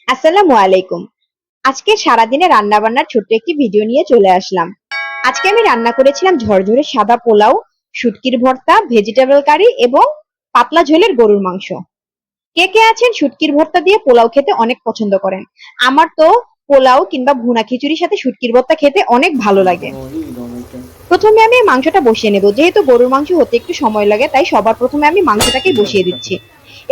আসসালামু আলাইকুম। আজকে সারাদিনে রান্না বান্নার ছোট্ট একটি ভিডিও নিয়ে চলে আসলাম। আজকে আমি রান্না করেছিলাম ঝরঝরে সাদা পোলাও, শুটকির ভর্তা, ভেজিটেবল কারি এবং পাতলা ঝোলের গরুর মাংস। কে কে আছেন শুটকির ভর্তা দিয়ে পোলাও খেতে অনেক পছন্দ করেন? আমার তো পোলাও কিংবা ভুনা খিচুড়ির সাথে শুটকির ভর্তা খেতে অনেক ভালো লাগে। প্রথমে আমি মাংসটা বসিয়ে নেব। যেহেতু গরুর মাংস হতে একটু সময় লাগে, তাই সবার প্রথমে আমি মাংসটাকেই বসিয়ে দিচ্ছি।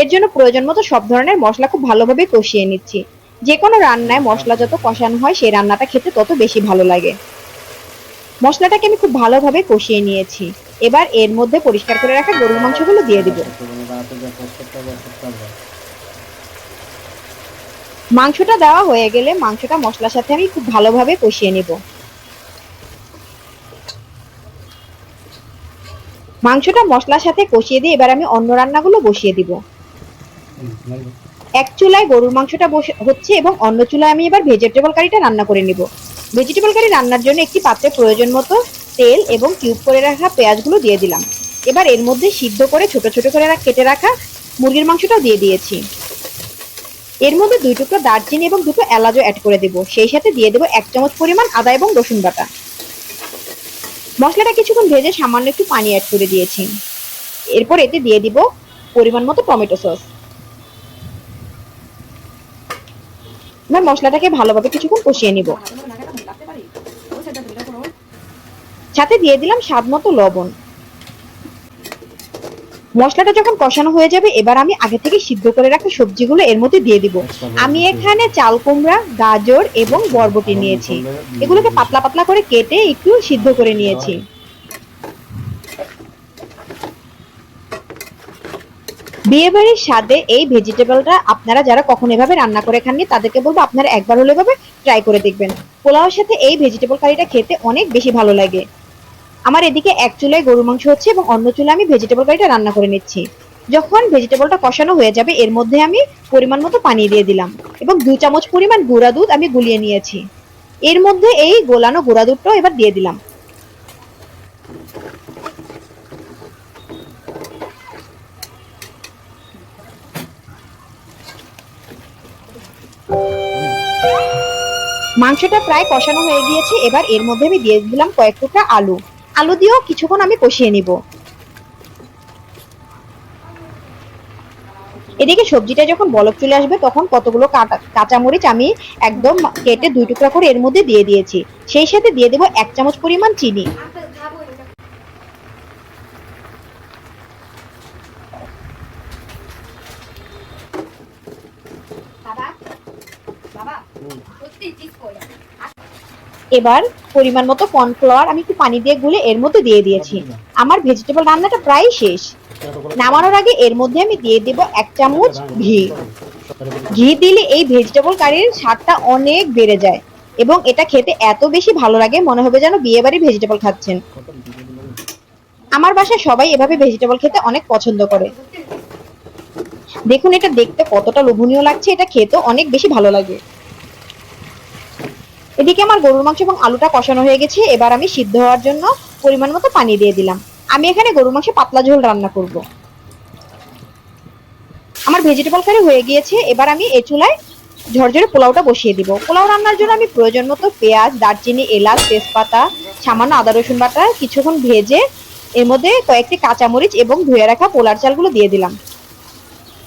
এর জন্য প্রয়োজন মতো সব ধরনের মশলা খুব ভালোভাবে কষিয়ে নিচ্ছি। যে কোনো রান্নায় মশলা যত কষানো হয় সেই রান্নাটা খেতে তত বেশি ভালো লাগে। মশলাটাকে আমি খুব ভালোভাবে কষিয়ে নিয়েছি। এবার এর মধ্যে পরিষ্কার করে রাখা গরুর মাংসগুলো দিয়ে দিব। মাংসটা দেওয়া হয়ে গেলে মাংসটা মশলার সাথে আমি খুব ভালোভাবে কষিয়ে নিব। মাংসটা মশলার সাথে কষিয়ে দিয়ে এবার আমি অন্য রান্নাগুলো বসিয়ে দিব। এক চুলায় গরুর মাংসটা হচ্ছে এবং অন্য চুলায় আমি এবার ভেজিটেবল কারিটা রান্না করে নিব। ভেজিটেবল কারি রান্নার জন্য একটি পাত্রে প্রয়োজন মতো তেল এবং কিউব করে রাখা পেঁয়াজগুলো দিয়ে দিলাম। এবার এর মধ্যে সিদ্ধ করে ছোট ছোট করে কেটে রাখা মুরগির মাংসটাও দিয়ে দিয়েছি। এর মধ্যে 2 টুকরো দারচিনি এবং 2টো এলাচও অ্যাড করে দেব। সেই সাথে দিয়ে দেব 1 চামচ পরিমাণ আদা এবং রসুন বাটা। মশলাটা কিছুক্ষণ ভেজে সামান্য একটু পানি অ্যাড করে দিয়েছি। এরপর এতে দিয়ে দিব পরিমাণ মতো টমেটো সস। এবার মশলাটাকে ভালোভাবে কিছুক্ষণ কষিয়ে নিব। সাথে দিয়ে দিলাম স্বাদ মতো লবণ। মশলাটা যখন কষানো হয়ে যাবে এবার আমি আগে থেকে সিদ্ধ করে রাখা সবজিগুলো এর মধ্যে দিয়ে দিব। আমি এখানে চাল কুমড়া, গাজর এবং বরবটি নিয়েছি। এগুলোকে পাতলা পাতলা করে কেটে একটু সিদ্ধ করে নিয়েছি। বিয়েবাড়ির স্বাদে এই ভেজিটেবলটা আপনারা যারা কখনো এভাবে রান্না করে খাননি তাদেরকে বলবো আপনারা একবার হলে এভাবে ট্রাই করে দেখবেন। পোলাওর সাথে এই ভেজিটেবল কারিটা খেতে অনেক বেশি ভালো লাগে। আমার এদিকে এক চুলায় গরুর মাংস হচ্ছে এবং অন্য চুলায় আমি ভেজিটেবল কারিটা রান্না করে নিচ্ছি। যখন ভেজিটেবলটা কষানো হয়ে যাবে এর মধ্যে আমি পরিমাণ মতো পানি দিয়ে দিলাম এবং 2 চামচ পরিমাণ গুঁড়া দুধ আমি গুলিয়ে নিয়েছি। এর মধ্যে এই গোলানো গুঁড়া দুধটাও এবার দিয়ে দিলাম। মাংসটা প্রায় কষানো হয়ে গিয়েছে। এবার এর মধ্যে আমি দিয়ে দিলাম কয়েক টুকরা আলু। আলু দিয়েও কিছুক্ষণ আমি কষিয়ে নিব। এদিকে সবজিটা যখন বলক চলে আসবে তখন কতগুলো কাঁচামরিচ আমি একদম কেটে 2 টুকরা করে এর মধ্যে দিয়ে দিয়েছি। সেই সাথে দিয়ে দেব 1 চামচ পরিমাণ চিনি। এবার পরিমাণ মতো কর্নফ্লাওয়ার আমি একটু পানি দিয়ে গুলে এর মধ্যে দিয়ে দিয়েছি। আমার ভেজিটেবল রান্নাটা প্রায় শেষ। নামানোর আগে এর মধ্যে আমি দিয়ে দেব 1 চামচ ঘি। ঘি দিলে এই ভেজিটেবল কারির স্বাদটা অনেক বেড়ে যায় এবং এটা খেতে এত বেশি ভালো লাগে মনে হবে যেন বিয়ে বাড়ির ভেজিটেবল খাচ্ছেন। আমার বাসায় সবাই এভাবে ভেজিটেবল খেতে অনেক পছন্দ করে। দেখুন এটা দেখতে কতটা লোভনীয় লাগছে, এটা খেতেও অনেক বেশি ভালো লাগে। এদিকে আমার গরুর মাংস এবং আলুটা কষানো হয়ে গেছে। এবার আমি সিদ্ধ হওয়ার জন্য পরিমাণ মতো পানি দিয়ে দিলাম। আমি এখানে গরুর মাংস পাতলা ঝোল রান্না করব। আমার ভেজিটেবল কারি হয়ে গিয়েছে। এবার আমি এই চুলায় ঝরঝরে পোলাওটা বসিয়ে দিব। পোলাও রান্নার জন্য আমি প্রয়োজন মতো পেঁয়াজ, দারচিনি, এলাচ, তেজপাতা, সামান্য আদা রসুন বাটা কিছুক্ষণ ভেজে এর মধ্যে কয়েকটি কাঁচামরিচ এবং ধুয়ে রাখা পোলার চালগুলো দিয়ে দিলাম।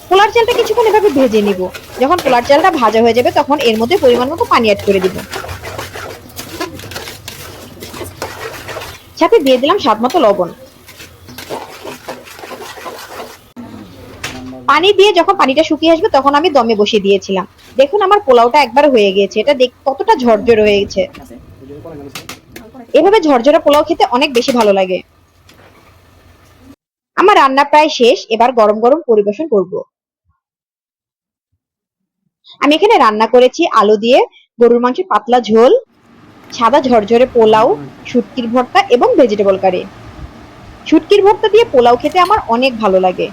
পোলার চালটা কিছুক্ষণ এভাবে ভেজে নিব। যখন পোলার চালটা ভাজা হয়ে যাবে তখন এর মধ্যে পরিমাণ মতো পানি অ্যাড করে দিব। সাথে দিয়ে দিলাম স্বাদ মতো লবণ। পানি দিয়ে যখন পানিটা শুকিয়ে আসবে তখন আমি দমে বসিয়ে দিয়েছিলাম। দেখুন আমার পোলাওটা একবার হয়ে গিয়েছে। এটা দেখ কতটা ঝরঝরে হয়েছে। এভাবে ঝরঝরে পোলাও খেতে অনেক বেশি ভালো লাগে। আমার রান্না প্রায় শেষ। এবার গরম গরম পরিবেশন করব। আমি এখানে রান্না করেছি আলু দিয়ে গরুর মাংসের পাতলা ঝোল, সাদা ঝরঝরে পোলাও, শুটকির ভর্তা এবং ভেজিটেবল কারি। শুটকির ভর্তা দিয়ে পোলাও খেতে আমার অনেক ভালো লাগে।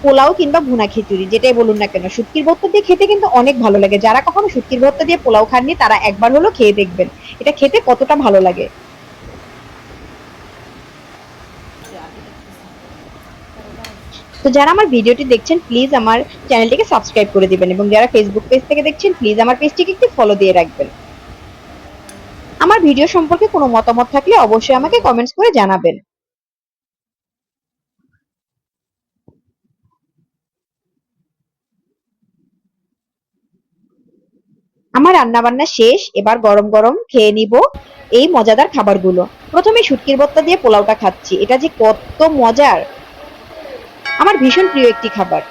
পোলাও কিংবা ভুনা খিচুড়ি যেটাই বলুন না কেন শুটকির ভর্তা দিয়ে খেতে কিন্তু অনেক ভালো লাগে। যারা কখনো শুটকির ভর্তা দিয়ে পোলাও খাননি তারা একবার হলো খেয়ে দেখবেন এটা খেতে কতটা ভালো লাগে। তো যারা আমার ভিডিওটি দেখছেন প্লিজ আমার চ্যানেলটিকে সাবস্ক্রাইব করে দিবেন, এবং যারা ফেসবুক পেজ থেকে দেখছেন প্লিজ আমার পেজটিকে একটু ফলো দিয়ে রাখবেন। আমার ভিডিও সম্পর্কে কোনো মতামত থাকলে অবশ্যই আমাকে কমেন্টস করে জানাবেন। আমার রান্না বান্না শেষ, এবার গরম গরম খেয়ে নিব এই মজাদার খাবারগুলো। প্রথমে শুটকির ভর্তা দিয়ে পোলাওটা খাচ্ছি, এটা যে কত মজার, আমার ভীষণ প্রিয় একটি খাবার।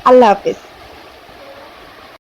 আল্লাহ হাফেজ।